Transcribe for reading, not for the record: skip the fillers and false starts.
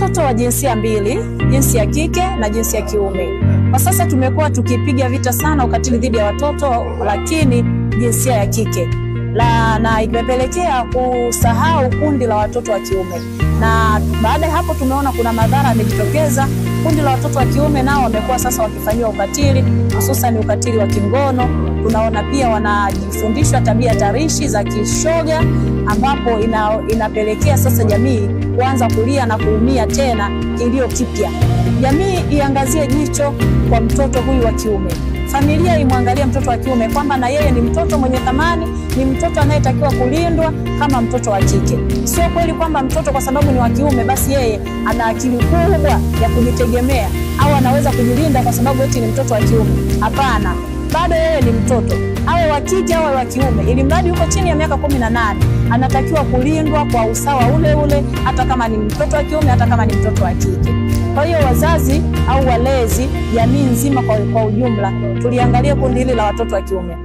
watoto wa jinsia mbili, jinsia ya kike na jinsia ya kiume. Kwa sasa tumekuwa tukipiga vita sana ukatili dhidi ya watoto lakini jinsia ya kike. Na imepelekea kusahau kundi la watoto wa kiume. Na baada ya hapo tumeona kuna madhara yamejitokeza. Kundi la watoto wa kiume nao wamekuwa sasa wakifanywa ukatili, hususan ukatili wa kingono. Tunaona pia wanajifundishwa tabia tarishi za kishoga, ambapo inapelekea sasa jamii kuanza kulia na kuumia tena kilio kipya. Jamii iangazie jicho kwa mtoto huyu wa kiume. Familia imwangalie mtoto wa kiume kwamba na yeye ni mtoto mwenye thamani, ni mtoto anayetakiwa kulindwa kama mtoto wa kike. Sio kweli kwamba mtoto kwa sababu ni wa kiume basi yeye ana akili kubwa ya kujitegemea au anaweza kujilinda kwa sababu eti ni mtoto wa kiume. Hapana, bado yeye ni mtoto. Awe wa kike au wa kiume, ili mradi yuko chini ya miaka 18, anatakiwa kulindwa kwa usawa ule ule, hata kama ni mtoto wa kiume, hata kama ni mtoto wa kike. Kwa hiyo wazazi au walezi, jamii nzima kwa ujumla, tuliangalia kundi hili la watoto wa kiume.